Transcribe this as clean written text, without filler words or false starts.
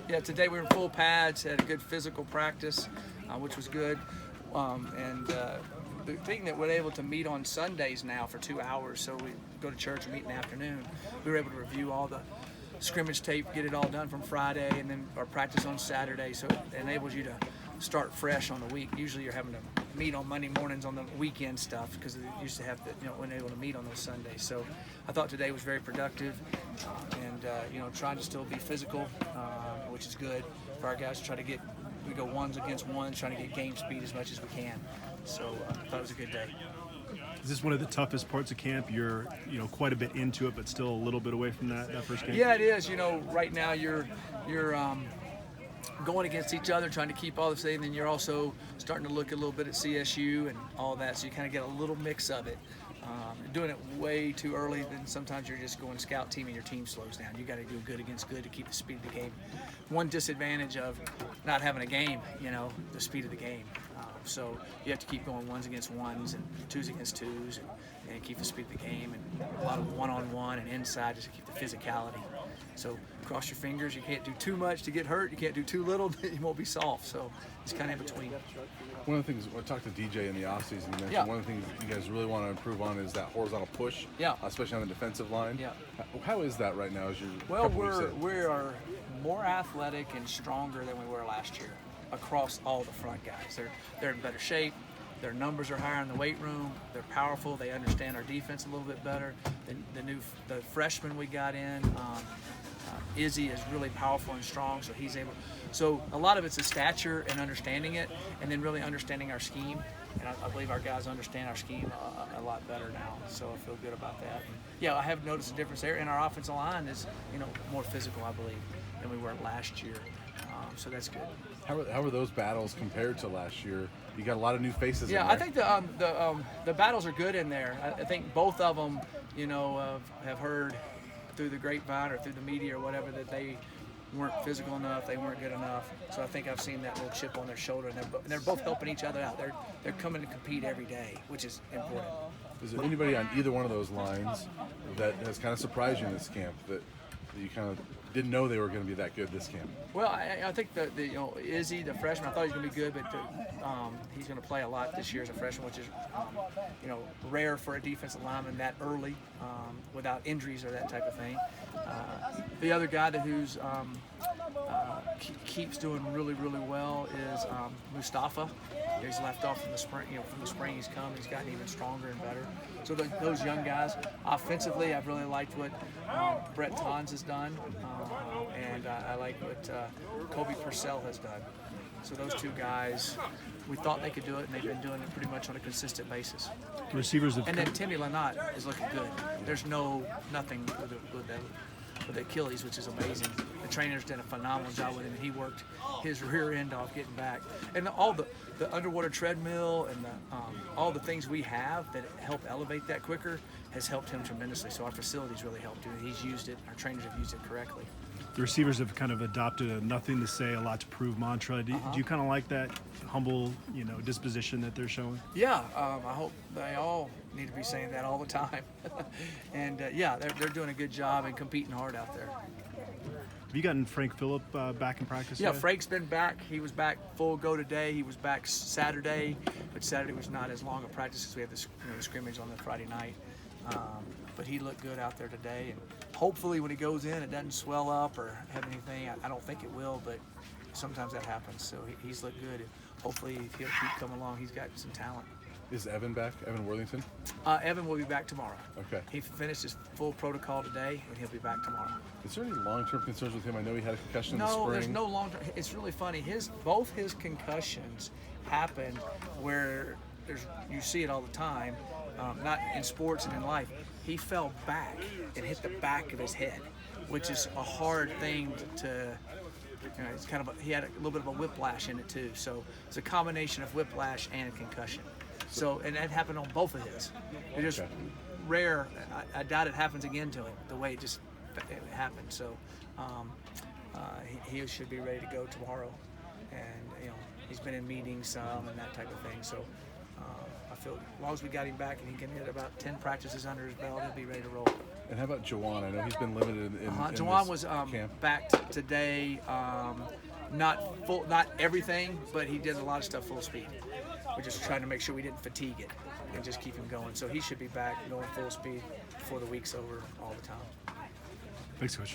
Yeah, today we were in full pads, had a good physical practice, which was good. The thing that we're able to meet on Sundays now for 2 hours, so we go to church and meet in the afternoon. We were able to review all the scrimmage tape, get it all done from Friday, and then our practice on Saturday, so it enables you to start fresh on the week. Usually you're having to meet on Monday mornings on the weekend stuff because they used to have to, weren't able to meet on those Sundays. So I thought today was very productive, and trying to still be physical, which is good for our guys to try to get. We go ones against ones, trying to get game speed as much as we can. So I thought it was a good day. Is this one of the toughest parts of camp? You're, quite a bit into it, but still a little bit away from that first game. Yeah, it is. Right now you're going against each other, trying to keep all the same, and then you're also starting to look a little bit at CSU and all that. So you kind of get a little mix of it. Doing it way too early, then sometimes you're just going scout team and your team slows down. You got to do good against good to keep the speed of the game. One disadvantage of not having a game, the speed of the game. So you have to keep going ones against ones and twos against twos and keep the speed of the game, and a lot of one-on-one and inside just to keep the physicality. So cross your fingers. You can't do too much to get hurt. You can't do too little. You won't be soft. So it's kind of in between. One of the things, I talked to DJ in the offseason, you mentioned one of the things you guys really want to improve on is that horizontal push, especially on the defensive line. Yeah. How is that right now? We are more athletic and stronger than we were last year across all the front guys. They're in better shape. Their numbers are higher in the weight room. They're powerful. They understand our defense a little bit better. The freshman we got in, Izzy, is really powerful and strong, so he's able. So a lot of it's the stature and understanding it, and then really understanding our scheme. And I believe our guys understand our scheme a lot better now. So I feel good about that. And I have noticed a difference there. And our offensive line is, more physical, I believe, than we were last year. So that's good. How are those battles compared to last year? You got a lot of new faces. Yeah, in there. I think the battles are good in there. I think both of them, have heard through the grapevine or through the media or whatever that they weren't physical enough, they weren't good enough. So I think I've seen that little chip on their shoulder, and they're both helping each other out. They're coming to compete every day, which is important. Is there anybody on either one of those lines that has kind of surprised you in this camp that you kind of didn't know they were going to be that good this camp? Well, I think Izzy, the freshman, I thought he was going to be good, but he's going to play a lot this year as a freshman, which is rare for a defensive lineman that early without injuries or that type of thing. The other guy who's keeps doing really, really well is Mustafa. He's left off from the spring. From the spring he's come. He's gotten even stronger and better. So those young guys, offensively, I've really liked what Brett Tons has done, and I like what Kobe Purcell has done. So those two guys, we thought they could do it, and they've been doing it pretty much on a consistent basis. The receivers have. And then Timmy Lynott is looking good. There's nothing with Achilles, which is amazing. The trainer's done a phenomenal job with him, and he worked his rear end off getting back. And all the underwater treadmill and all the things we have that help elevate that quicker has helped him tremendously. So our facilities really helped him. He's used it. Our trainers have used it correctly. The receivers have kind of adopted a nothing to say, a lot to prove mantra. Do you kind of like that humble, disposition that they're showing? Yeah, I hope they all need to be saying that all the time. And they're doing a good job and competing hard out there. Have you gotten Frank Phillip back in practice? Yeah, yet? Frank's been back. He was back full go today. He was back Saturday, but Saturday was not as long a practice because we had the scrimmage on the Friday night. But he looked good out there today, and hopefully when he goes in, it doesn't swell up or have anything. I don't think it will, but sometimes that happens. So he's looked good, and hopefully he'll keep coming along. He's got some talent. Is Evan back? Evan Worthington? Evan will be back tomorrow. Okay. He finished his full protocol today, and he'll be back tomorrow. Is there any long-term concerns with him? I know he had a concussion in the spring. No, there's no long-term. It's really funny. Both his concussions happened where you see it all the time, not in sports and in life. He fell back and hit the back of his head, which is a hard thing to. It's kind of he had a little bit of a whiplash in it too. So it's a combination of whiplash and concussion. So and that happened on both of his. It's just rare. I doubt it happens again to him the way it happened. So he should be ready to go tomorrow, and he's been in meetings some and that type of thing. So I feel as long as we got him back and he can hit about 10 practices under his belt, he'll be ready to roll. And how about Jawan? I know he's been limited in Jawan this was camp. back today. Not everything, but he did a lot of stuff full speed. We're just trying to make sure we didn't fatigue it and just keep him going. So he should be back going full speed before the week's over all the time. Thanks, Coach.